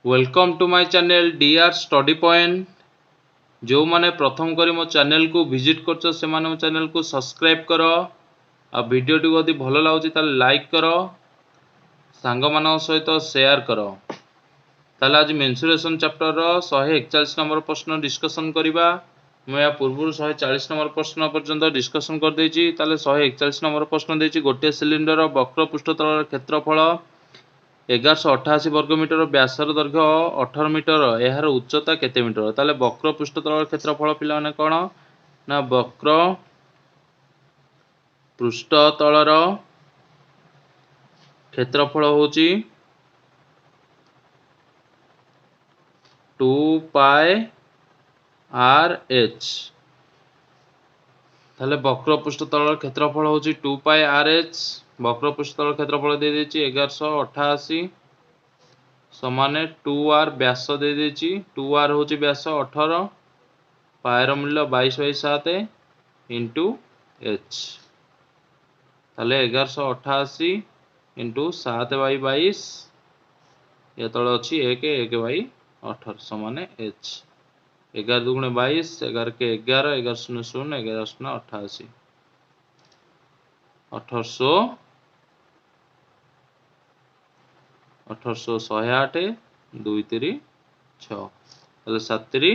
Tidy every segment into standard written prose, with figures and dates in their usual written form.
Welcome to my channel DR study point. जो माने प्रथम करी मो चैनल को विजिट करछो से माने मो चैनल को सब्सक्राइब करो आ वीडियो टी यदि भलो लागुची ताले लाइक करो सांग मानक सहित शेयर करो। ताले आज मेंसुरेशन चैप्टर रो 141 नंबर प्रश्न डिस्कशन करिबा। मैं या पूर्व 140 नंबर प्रश्न पर्यंत डिस्कशन कर देछि। ताले 141 नंबर प्रश्न देछि गोटे सिलिंडर वक्र पृष्ठतल क्षेत्रफल 1188 वर्गमीटर व्यासर दैर्घ्य 18 मीटर यार उच्चता केते मीटर। ताले वक्र पृष्ठतल क्षेत्रफल पिला माने कोन ना वक्र पृष्ठतलर क्षेत्रफल होची 2 पाई आर एच। ताले वक्र पृष्ठतलर क्षेत्रफल होची 2 पाई आर एच। वक्र पृष्ठतल क्षेत्रफल दे देछि 1188 समान 2r व्यास दे देछि 2r होची व्यास 18 पाएर मूल्य 22/7 इंटू एच। ताले 1188 इंटू 7/22 ये तले अछि 1/18 समान एच। 11 दुगुणे 22 11 के 11 11 शून्य शून्य 11 शून्य 88 1800 108 2 3 6 ताले 7 3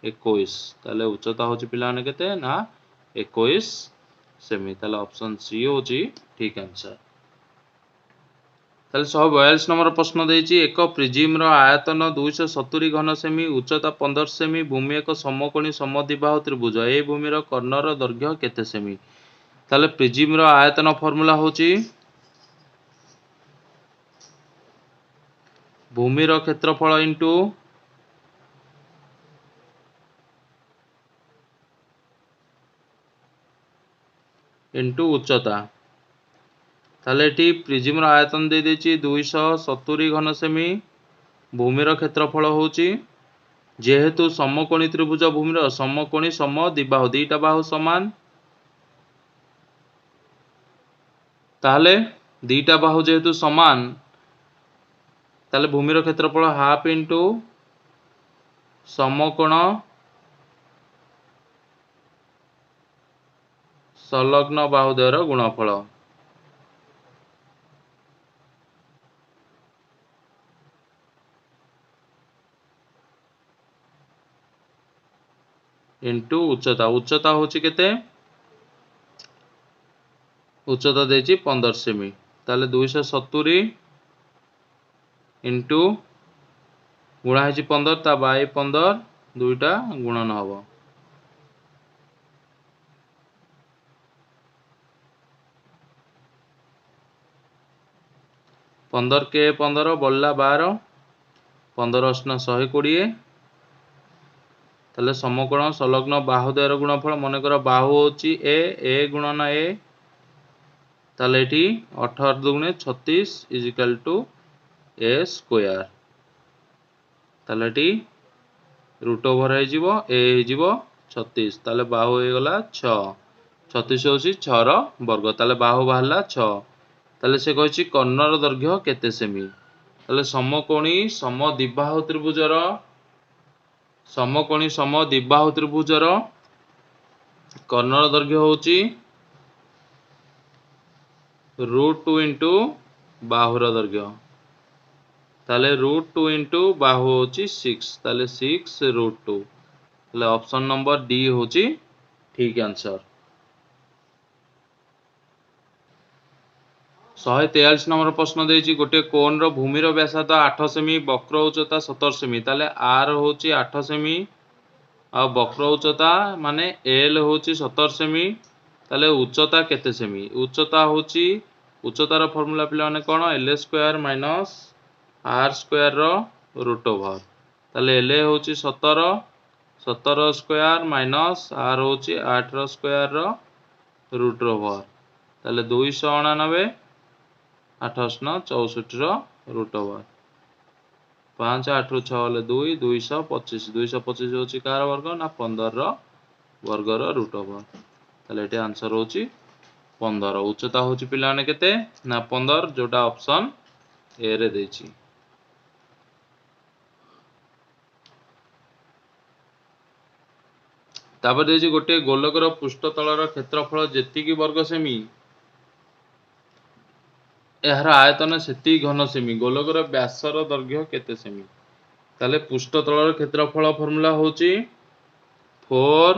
21 ताले उच्चता होची पिला ने केते ना 21 सेमी। ताले ऑप्शन सी होची ठीक आंसर। ताले 142 नंबर प्रश्न देछि एक प्रिज्म रो आयतन 270 घन सेमी उच्चता 15 सेमी भूमि एक समकोणी समद्विबाहु त्रिभुज ए भूमि रो कर्णर दैर्घ्य केते सेमी। ताले प्रिज्म रो आयतन फार्मूला होची भूमि रो क्षेत्रफल इंटू उच्चता। ताले एटी प्रिज्म रो आयतन दे देछि 270 घन सेमी भूमि रो क्षेत्रफल होची जेहेतु समकोणी त्रिभुज भूमि रो समकोणी समद्विबाहु दीटा बाहु समान ताले दीटा बाहु जेहेतु समान ताले भूमि रो क्षेत्रफल हाफ इंटू समकोण संलग्न बाहुद्वयर गुणफल इंटू उच्चता। उच्चता होची केते उच्चता देछि 15 सेमी ताले 270 इंटू गुणा है 15 ता बाई 15 दुईटा गुणन हबो 15 के 15 बल्ला 12 15 अश्न 120 ताले समकोण संलग्न बाहुद्वयर गुणफल मन कर बाहु होची ए गुणन ए ताले एटी 18 दुगुणे 36 is equal to a square ताले एटी रूट ओवर है जीवो ए है जीवो 36 ताले बाहु हो गला 6 36 होची 6 रो वर्ग ताले बाहु बाहरला 6 ताले से कहछि कर्णर दैर्घ्य केते सेमी। ताले समकोणी समद्विबाहु त्रिभुजर कर्णर दैर्घ्य होची √2 इंटू बाहुर दैर्घ्य ताले √2 इंटू बाहु होची 6 ताले 6 √2 ताले ऑप्शन नंबर डी होची ठीक आंसर। 143 नंबर प्रश्न देछि गोटे कोण रो भूमि रो व्यासार्ध 8 सेमी वक्र उच्चता 70 सेमी ताले आर होची 8 सेमी आ वक्र उच्चता माने एल होची 70 सेमी ताले उच्चता केते सेमी। उच्चता होची उच्चतार फार्मूला पिला माने कोन L square minus R square रो रूट ओवर ताले एल होची 17 17 स्क्वायर माइनस आर होची 8 रो स्क्वायर रो रूट ओवर ताले 299 8 64 रो रूट ओवर 5 8 ରୁ 6 हेले 2 225 225 होची कार वर्ग ना 15 रो वर्ग रो रूट ओवर ताले एटे आंसर होची 15। उच्चता होची पिला ने केते ना 15 जोटा ऑप्शन ए रे देछि। तापर देछि गोटे गोलकर पृष्ठतलर क्षेत्रफल जेतिकी वर्ग सेमी एहार आयतन सेति घन सेमी गोलकर व्यासर दैर्घ्य केते सेमी ताले पृष्ठतलर क्षेत्रफल फॉर्मूला होछि 4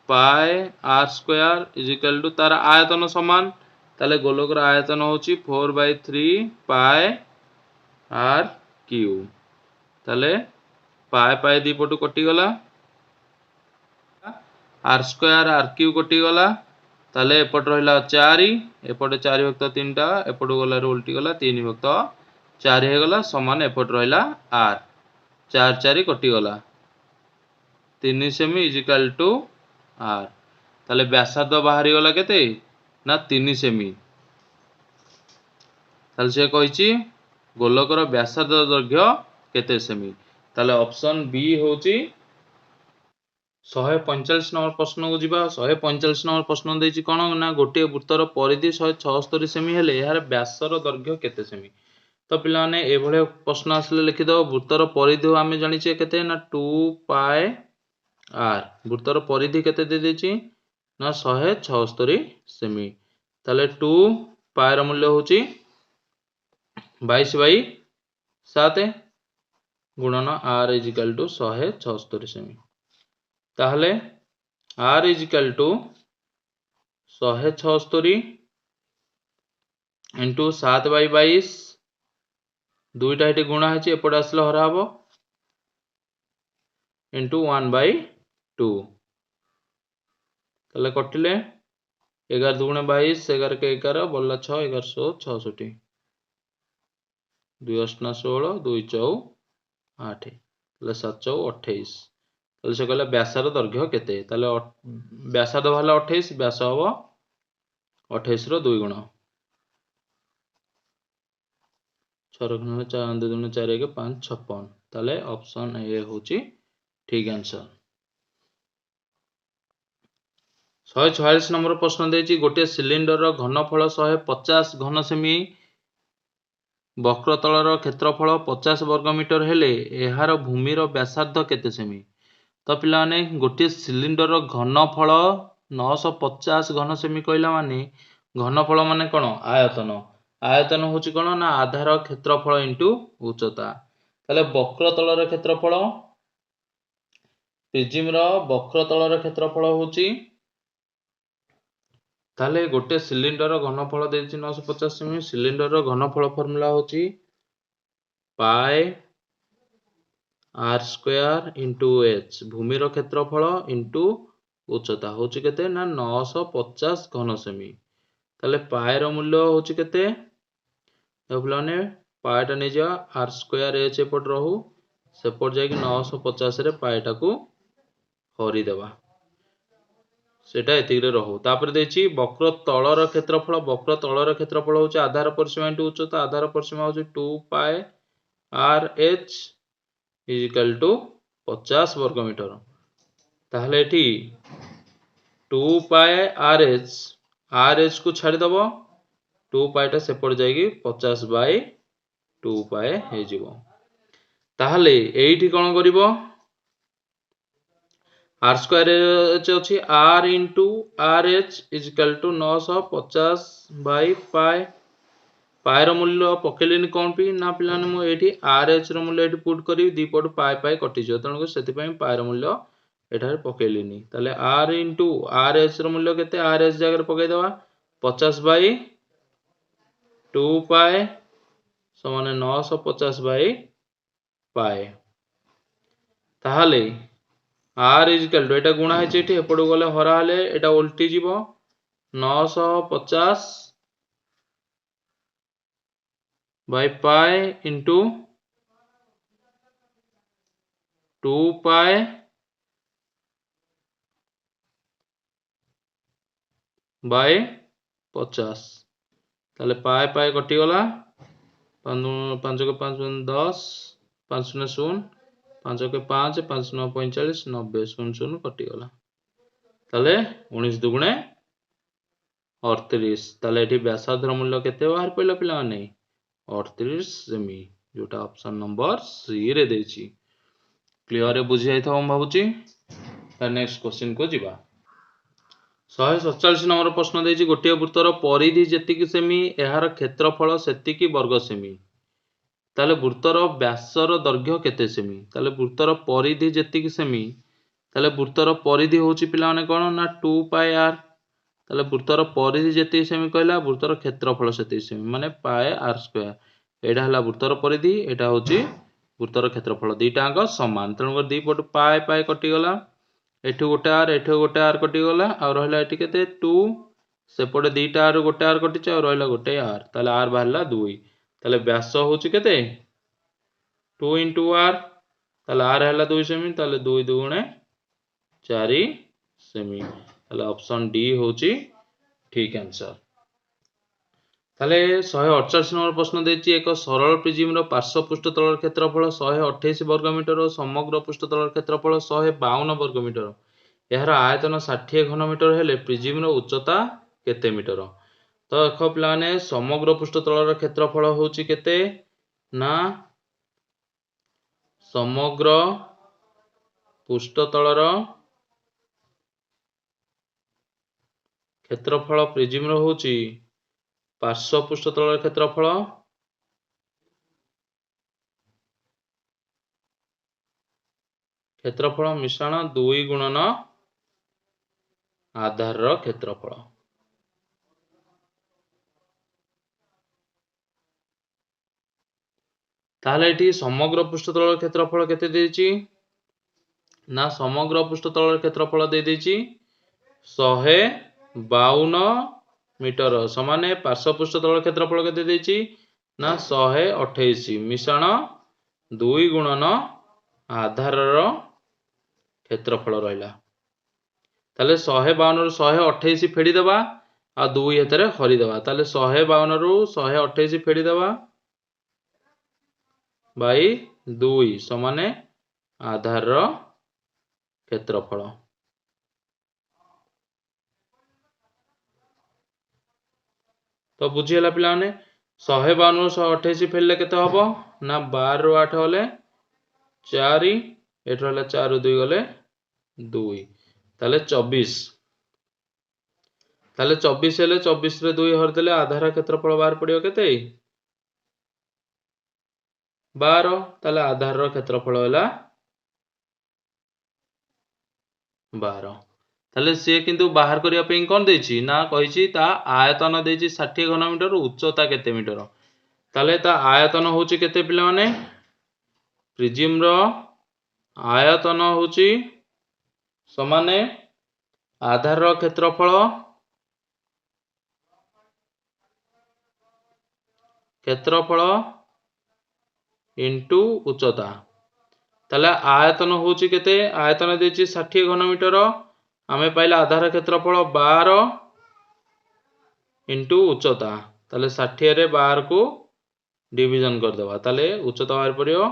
pi r square is equal to तार आयतन समान ताले गोलकर आयतन होछि 4/3 पाई आर क्यू ताले पाई पाई दी पटु कटि गला आर स्क्वायर आर क्यू कटि गला ताले एपट रहिला 4 एपटे 4 भक्त 3टा एपट गला उल्टी गला 3 भक्त 4 हे गला समान एपट रहिला आर 4 4 कटि गला 3 सेमी इज इक्वल टू आर ताले व्यासार्ध बाहरी गला केते ना 3 सेमी ताले से कहिछि गोलकर व्यासार्ध दैर्घ्य केते सेमी ताले ऑप्शन बी होछि 145 नंबर प्रश्न को जीवा 145 नंबर प्रश्न देछि कोन ना गोटे वृत्तर परिधि 176 सेमी हेले यार व्यासर दैर्घ्य केते सेमी तो पिला माने ए भले प्रश्न आसले लिखि दो वृत्तर परिधि आमे जानि छे केते ना 2 पाई आर वृत्तर परिधि केते दे देछि ना 176 सेमी ताले 2 पाई र मूल्य होछि 22/7 गुणन आर इज इक्वल टू 176 सेमी ताहले r is equal to 176 into 7/22 दुईटा हेटी गुणा है एपटे आसले हरा हम इंटू 1/2 ताले कटिले 11 दुगुणे 22 11 के 11 बोला 6 1166 2 8 16 2 4 8 ताले 7 4 28 ताले से कहला व्यासार दैर्घ्य केते ताले व्यासार्ध भाला 28 व्यास हबो 28 रो 2 गुण 6 गुण 4 2 गुण 4 1 5 56 ताले ऑप्शन ए होची ठीक आंसर 146 नंबर प्रश्न देछि गोटे सिलिंडर रो घनफल 150 घन सेमी वक्रतलर क्षेत्रफल 50 वर्ग मीटर हेले एहार भूमि रो व्यासार्ध केते सेमी तो पिला माने गोटे सिलिंडर रो घनफल 950 घन सेमी कहला माने घनफल माने कोन आयतन आयतन होची कोन ना आधार क्षेत्रफल इनटू उच्चता ताले वक्रतलर क्षेत्रफल प्रिज्म रो वक्रतलर क्षेत्रफल होची ताले गोटे सिलिंडर घनफल देछि 950 सेमी सिलिंडर घनफल फॉर्मूला होची पाई आर स्क्वायर इंटू एच भूमि रो क्षेत्रफल इंटू उच्चता होची केते ना 950 घन सेमी ताले पाई रो मूल्य होची केते तबलाने पाई टा नै जा आर स्क्वायर एच एपट रहू सेपट जाय कि 950 रे पाई टा को हरि देबा सेटा एतिरे रहू तापर देछि वक्र तलर क्षेत्रफल होछि आधार परिसीमा इंटू उच्चता आधार परिसीमा होछि 2 pi r h is equal to 50 वर्ग मीटर ताहले एठी 2 पाई आर एच को छाडी दबो 2 पाई टा सेपट जायगी 50/2 पाई हे जिवो ताहले एठी कोन करिवो आर स्क्वायर एच अच्छी r into r h is equal to 950/पाई पाई मूल्य पकेलिनी कौन पी ना पिलाने मु एठी आर एच रो मूल्य एठी पुट करी दी पट पाई पाई कटि जो तणको सेति पई पाई रो मूल्य एठार पकेलिनी ताले आर इंटू आर एच रो मूल्य केते आर एच जगह पकई देबा 50/2 पाई समान 950/पाई ताहले आर इज इक्वल टू एटा गुणा है एठी एपडो गले हरा हले एटा उल्टी जीवो 950/पाई इंटू 2 पाई बाय 50 ताले पाई पाई कटि गला 5 के 5 10 5 0 5 के 5 5 9 45 90 00 कटि गला ताले 19 दुगुणे 38 ताले एठी व्यासार्ध मूल्य केते बाहर पइला पिला माने 38 सेमी जोटा ऑप्शन नंबर सी रे देछि क्लियर रे बुझि जाइथौ हम भाबुची। नेक्स्ट क्वेश्चन को जीवा 147 नंबर प्रश्न देछि गोटे वृत्तर परिधि जेतिकी सेमी एहार क्षेत्रफल सेतिकी वर्ग सेमी ताले वृत्तर व्यासर दैर्घ्य केते सेमी ताले वृत्तर परिधि जेतिकी सेमी ताले वृत्तर परिधि होछि पिला माने कोन ना 2 पाई r ताले वृत्तर परिधि जेतिकी सेमी कहला वृत्तर क्षेत्रफल सेतिकी सेमी माने पाई r स्क्वायर एडा हला वृत्तर परिधि एटा होछि वृत्तर क्षेत्रफल दीटांग समान तेणु दी पट पाई पाई कटि गला एठु गोटे आर कटि गला आ रहला एठी केते 2 सेपटे दीटा आर गोटे आर कटिछ आ रहला गोटे आर ताले आर बाहरला 2 ताले व्यास होछि केते 2 into r ताले आर हला 2 सेमी ताले 2 दुगुणे 4 सेमी ताले ऑप्शन डी होछि ठीक आंसर ताले 148 नंबर प्रश्न देछि एक सरल प्रिज्म रो पार्श्व पृष्ठ तलर क्षेत्रफल 128 वर्ग मीटर और समग्र पृष्ठ तलर क्षेत्रफल 152 वर्ग मीटर यार आयतन 60 घन मीटर हेले प्रिज्म रो उच्चता केते मीटर तो देख पिलाने समग्र पृष्ठ तलर क्षेत्रफल होछि केते ना समग्र पृष्ठ तलर क्षेत्रफल प्रिज्म रो होछि पार्श्व पृष्ठ तलर क्षेत्रफल मिश्रण 2 गुणन आधार रो क्षेत्रफल ताहले एठी समग्र पृष्ठ तलर क्षेत्रफल केते देछि ना समग्र पृष्ठ तलर क्षेत्रफल दे देछि 152 मीटर समान पार्श्व पृष्ठ तलर क्षेत्रफल केते देछि ना 128 मिश्रण 2 गुणन आधार रो क्षेत्रफल रहिला ताले 152 रु 128 फेडी देबा आ 2 हेतरे हरि देबा ताले 152 रु 128 फेडी देबा बाई 2 समान आधार रो क्षेत्रफल तो बुझीला पिला माने 152 रु 128 फेलले केते हबो ना 12 रु 8 होले 4 एठ होले 4 रु 2 गले 2 ताले 24 ताले 24 हेले 24 रे 2 हर देले आधार क्षेत्रफल बाहर पड़ियो केते 12 ताले आधार रो क्षेत्रफल होला 12 ताले से किंतु बाहर करिया पे कोन देछि ना कहिछि ता आयतन देछि 60 घन मीटर उच्चता केते मीटर ताले ता आयतन होछि केते पिला माने प्रिज्म रो आयतन होछि समाने आधार रो क्षेत्रफल इनटू उच्चता ताले आयतन होछि केते आयतन देछि 60 घन मीटर आमे पाइला आधार क्षेत्रफल 12 इनटू उच्चता ताले 60 रे 12 को डिवीजन कर देबा ताले उच्चता बाहर पड़ियो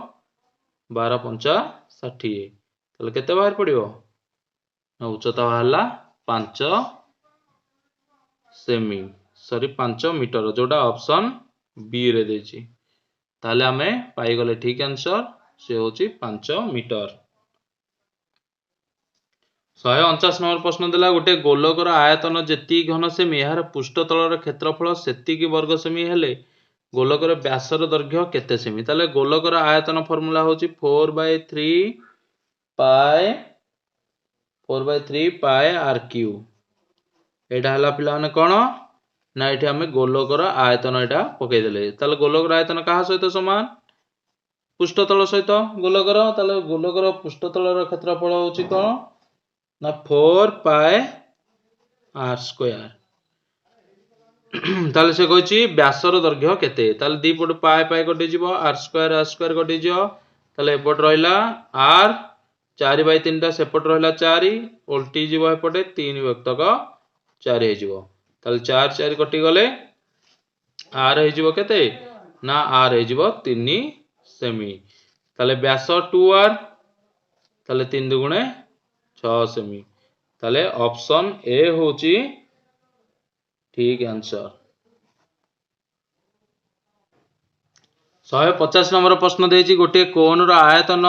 12 पंचा 60 ताले केते बाहर पड़ियो उच्चता बाहरला 5 सेमी सॉरी 5 मीटर जोटा ऑप्शन बी रे देछि ताले आमे पाई गले ठीक आंसर से होछि 5 मीटर 149 नंबर प्रश्न देला गोटे गोलकर आयतन जेति घन सेमी यार पृष्ठ तलर क्षेत्रफल सेतिकी वर्ग सेमी हेले गोलकर व्यासर दैर्घ्य केते सेमी ताले गोलकर आयतन फार्मूला होछि 4/3 पाई r क्यू एटा हला पिला माने कोन ना एठी हमें गोलकर आयतन एटा पकै देले ताले गोलकर आयतन कहा सहित समान पृष्ठतल सहित गोलकर ताले गोलकर पृष्ठतलर क्षेत्रफल होछि कोन ना 4 पाई r स्क्वायर ताले से कहछि व्यासर दैर्घ्य केते ताले दी पट पाई पाई कटि जिवो r स्क्वायर कटि जिवो ताले एपट रहिला r 4/3 टा सेपट रहिला 4 उल्टी जिवो एपटे 3 व्यक्तक 4 हे जिवो ताले 4 4 कटि गले r हे जिवो केते ना r हे जिवो 3 सेमी ताले व्यास 2r ताले 3 दुगुणे 6 सेमी ताले ऑप्शन ए होची ठीक आंसर 150 नंबर प्रश्न देछि गोटे कोन रो आयतन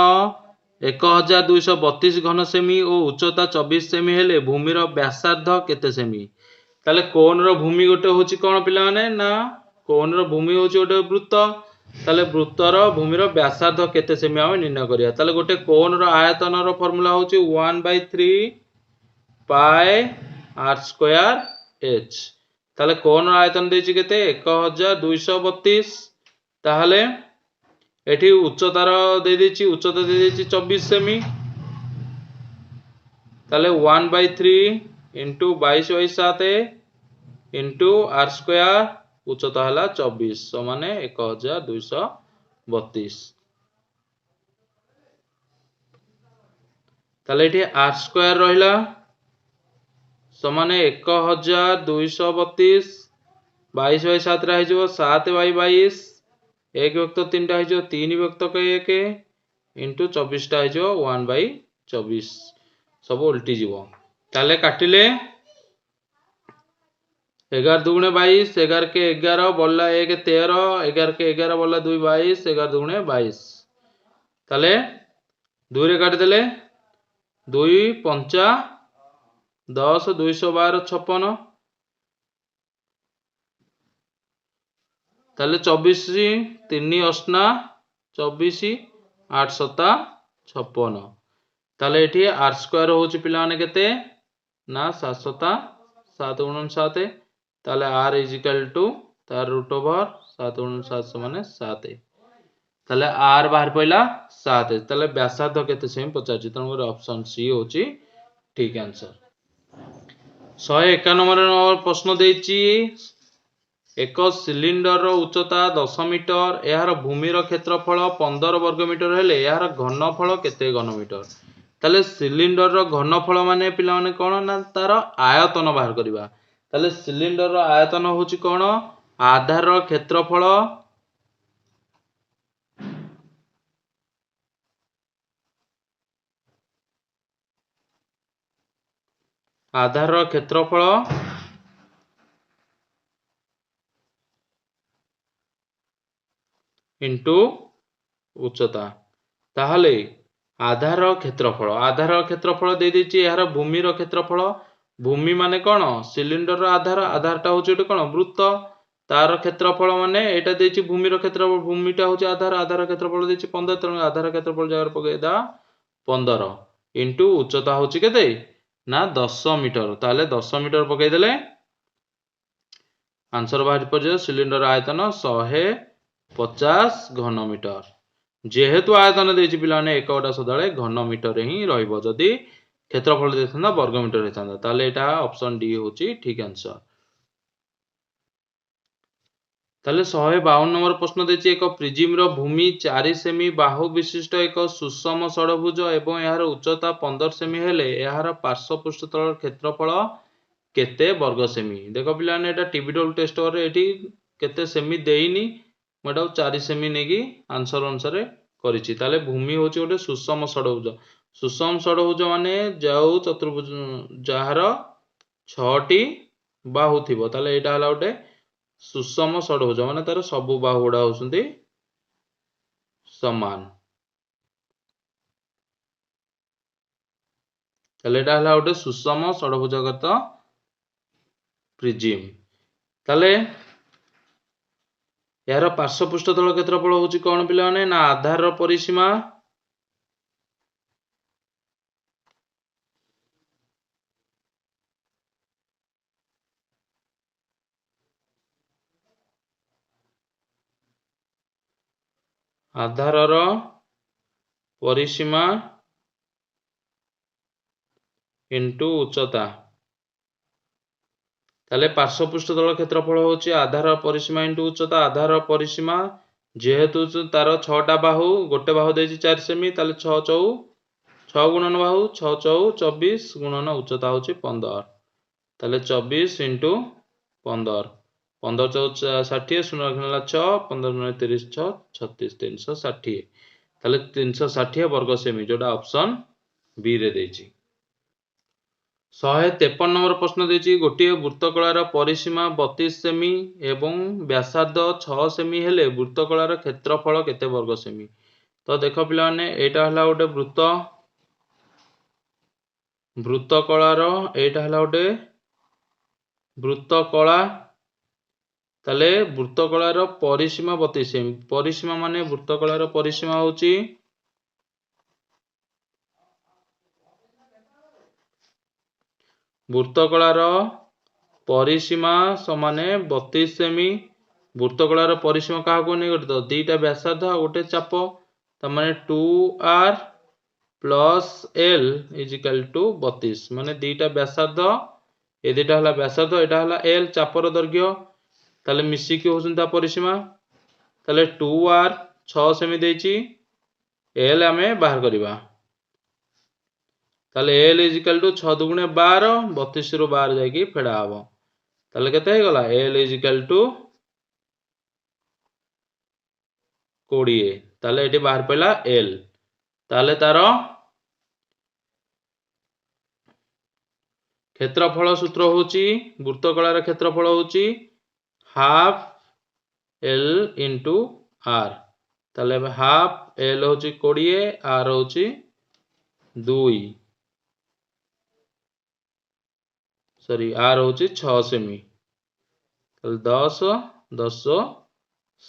1232 घन सेमी और उच्चता 24 सेमी हेले भूमिर व्यासार्ध केते सेमी। ताले कोन रो भूमि गोटे होची कोन पिला माने ना कोन रो भूमि होची गोटे वृत्त। ताले वृत्तर भूमिर व्यासार्ध केते सेमी हम निर्णय करिया। ताले गोटे कोन रो आयतन रो फार्मूला होची 1/3 पाई r स्क्वायर h। ताले कोन रो आयतन देची केते 1232। ताहले एठी उच्चतार दे देची उच्चता दे देची 24 सेमी। ताले 1/3 इंटू 22/7 इंटू r स्क्वायर उच्चता हला 24 समान 1232। ताले एठी r स्क्वायर रहिला समान 1232 22/7 रे हिजो 7/22 1 व्यक्त 3 टा हिजो 3 व्यक्त 1 इंटू 24 टा हिजो 1/24 सब उल्टी जीवो। ताले काटिले 11 दुगुणे 22 11 के 11 बोला 1 13 11 के 11 बोला 2 22 11 दुगुणे 22। ताले 2 रे काट देले 2 पंचा 10 212 56। ताले 24 3 अष्टा 24 8 7 56। ताले एठी r स्क्वायर होची पिला माने केते ना 7 7 7 7। ताले r इज इक्वल टू तार रूट ओवर 7 7 समान 7। ताले r बाहर पइला 7। ताले व्यासार्ध केते सेमी पचाची तन ऑप्शन सी होची ठीक आंसर। 151 नंबर प्रश्न देची एक सिलिंडर रो उच्चता 10 मीटर यार भूमिर क्षेत्रफल 15 वर्ग मीटर हेले यार घनफल केते घन मीटर। ताले सिलिंडर रो घनफल माने पिला माने कोन ना तार आयतन बाहर करबा। ताले सिलिंडर रो आयतन होची कोन आधार रो क्षेत्रफल आधार रो क्षेत्रफल इंटू उच्चता। ताहले आधार क्षेत्रफल दे देची यार भूमिर क्षेत्रफल। भूमि माने कोन सिलिंडर रो आधार आधारटा होची कोन वृत्त तार क्षेत्रफल माने एटा देची भूमिर क्षेत्रफल भूमिटा होची आधार आधार क्षेत्रफल देची 15 तन आधार क्षेत्रफल जगह पके दा 15 इंटू उच्चता होची केते ना 10 मीटर। ताले 10 मीटर पके देले आंसर बाहर पर सिलिंडर आयतन 150 घन मीटर। जेहेतु आयतन देची पिलाने एकटा सदाळे घन मीटर ही रहइबो जदी क्षेत्रफल देथना वर्ग मीटर हेतांदा ताले एटा ऑप्शन डी होची ठीक आंसर। ताले 152 नंबर प्रश्न देची एक प्रिज्म रो भूमि 4 सेमी बाहु विशिष्ट एक सुषम षडभुज एवं यार उच्चता 15 सेमी हेले यार पार्श्व पृष्ठतल क्षेत्रफल केते वर्ग सेमी। देखो पिलाने एटा टीबीडब्ल्यू टेस्ट करे एठी केते सेमी देइनी मोटा 4 सेमी नेगी आंसर अनुसार करिछि। ताले भूमि होची गोटे सुषम षडभुज। सुषम षडभुज माने जाऊ चतुर्भुज जहार 6टी बाहु थिबो। ताले एटा हला गोटे सुषम षडभुज माने तार सब बाहु गुडा होसुंती समान। ताले एटा हला गोटे सुषम षडभुजाकृत प्रिज्म। ताले यार पार्श्व पृष्ठतल क्षेत्रफल होची कोन पिला माने ना आधार रो परिसीमा आधार रो परिसीमा इंटू उच्चता। ताले पार्श्व पृष्ठतल क्षेत्रफल होची आधार परिसीमा इंटू उच्चता। आधार परिसीमा जेहेतु तार 6टा बाहु गोटे बाहु देची 4 सेमी ताले 6 चौ 6 गुणन बाहु 6 चौ 24 गुणन उच्चता होची 15। ताले 24 इंटू 15 15 चौ 60 शून्य रखनेला 6 15 9 30 6 36 360 ताले 360 वर्ग सेमी जोटा ऑप्शन बी रे देची। 153 नंबर प्रश्न देची गोटे वृत्तकलार परिसीमा 32 सेमी एवं व्यासार्ध 6 सेमी हेले वृत्तकलार क्षेत्रफल केते वर्ग सेमी। तो देख पिला माने एटा हला गोटे वृत्त वृत्त कलार एटा हला गोटे वृत्त कला ताले वृत्त कलार परिसीमा 32 सेमी परिसीमा माने वृत्त कलार परिसीमा होची वृत्त कलार परिसीमा समाने 32 सेमी वृत्त कलार परिसीमा का को नै गठित दुईटा व्यासार्ध आ गोटे चाप त माने 2r plus l is equal to 32 माने दुईटा व्यासार्ध ए दुईटा हला व्यासार्ध एटा हला l चापर दैर्घ्य ताले मिसिकी होसन ता परिसीमा ताले 2r 6 सेमी देची l आमे बाहर करिबा ताले l इज इक्वल टू 6 दुगुणे 12 32 रु 12 जाकी फेडा हबो ताले केते हे गला l इज इक्वल टू 20 ताले एटी बाहर पेला l ताले तारो क्षेत्रफल सूत्र होची वृत्तकलार क्षेत्रफल होची हाफ l इंटू r ताले हाफ l होची 20 r होची 2 सॉरी r होची 6 सेमी ताले 10 10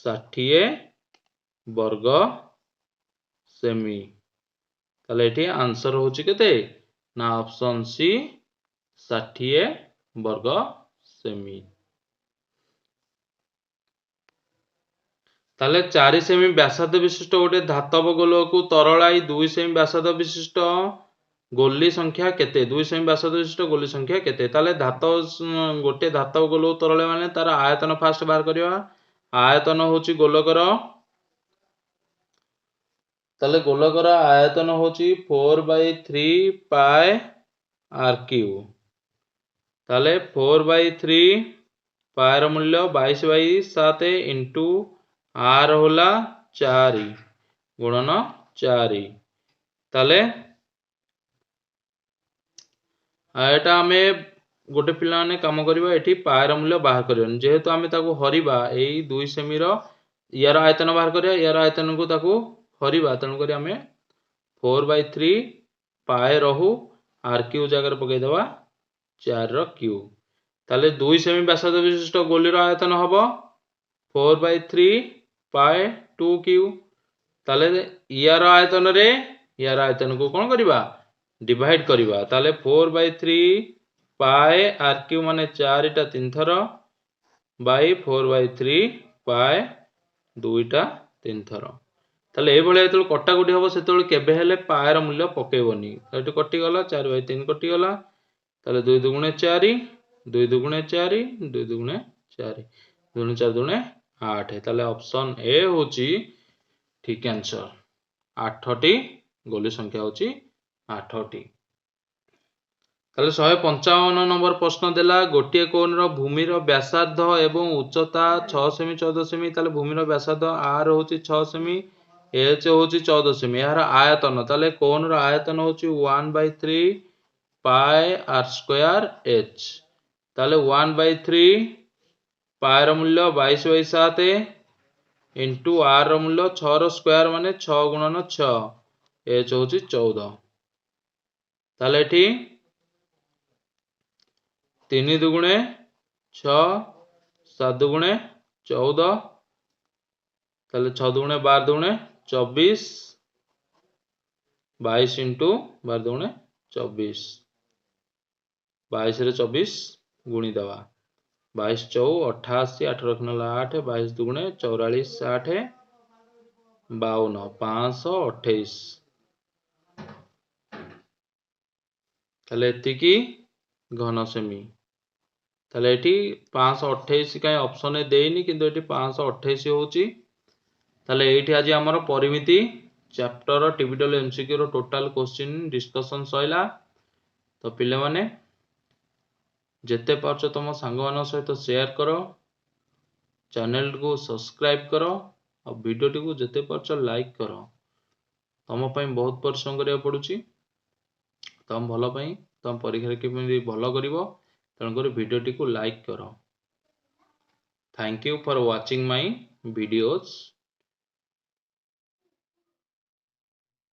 60 वर्ग सेमी ताले एठी आंसर होची केते ना ऑप्शन सी 60 वर्ग सेमी ताले 4 सेमी व्यासार्ध विशिष्ट गोटे धातव गोलक तरलाई 2 सेमी व्यासार्ध विशिष्ट गोली संख्या केते 2 सेमी व्यासार्ध विशिष्ट गोली संख्या केते ताले धातव गोटे धातव गोलक तरले माने तार आयतन फास्ट बाहर करिवा आयतन होची गोलकर ताले गोलकर आयतन होची 4/3 पाई r क्यूब ताले 4/3 पाई र मूल्य 22/7 इंटू r होला 4 गुणन 4 ताले एटा आमे गोटे पिला ने काम करबा एठी पाई र मूल्य बाहर करबन जेहेतु आमे ताको हरिबा एई 2 सेमी रो यार आयतन बाहर करिया यार आयतन को ताको हरिबा तन करी आमे 4/3 पाई रहू r क्यूब जगह पकई देबा 4 रो क्यूब ताले 2 सेमी व्यासार्ध विशिष्ट गोलीर आयतन हबो 4/3 पाई 2 क्यूब ताले यार आयतन रे यार आयतन को कोन करबा डिवाइड करबा ताले 4/3 पाई r क्यूब माने 4 टा 3 थर बाई 4/3 पाई 2 टा 3 थर ताले ए भले एतल कटा गुडी हबो सेतल केबे हेले पाई र मूल्य पकेबोनी एटु कटि गला 4/3 कटि गला ताले 2 दुगुणे 4 2 दुगुणे 4 2 दुगुणे 4 2 4 दुगुणे 8 ताले ऑप्शन ए होची ठीक आंसर 8 टी गोली संख्या होची 8 टी ताले 155 नंबर प्रश्न देला गोटिए कोण रो भूमि रो व्यासार्ध एवं उच्चता 6 सेमी 14 सेमी ताले भूमि रो व्यासार्ध r होची 6 सेमी h होची 14 सेमी यार आयतन ताले कोण रो आयतन होची 1/3 पाई r स्क्वायर h ताले 1/3 पाई रो मूल्य 22/7 इंटू r रो मूल्य 6 रो स्क्वायर माने 6 गुणन 6 h होची 14 ताले एठी 3 दुगुणे 6 7 दुगुणे 14 ताले 6 दुगुणे 12 दुगुणे 24 22 इंटू 12 दुगुणे 24 22 रे 24 गुणी दवा 22 4 88 8 रखना 8 22 दुगुणे 44 8 52 528 ताले एतिकी घन सेमी ताले एठी 528 काई ऑप्शन देइनी किंतु एठी 528 होची ताले एठी आज हमर परिमिति चैप्टर टिपिकल एमसीक्यू रो टोटल क्वेश्चन डिस्कशन सइला तो पिले माने जेते पारछ तुम संग मान सहित शेयर करो चैनल को सब्सक्राइब करो और वीडियो टी को जेते पारछ लाइक करो तुम पई बहुत परिश्रम करिया पडुची तुम भलो पई तुम परीक्षा केमि भलो करिवो तणकर वीडियो टी को लाइक करो thank you for watching my videos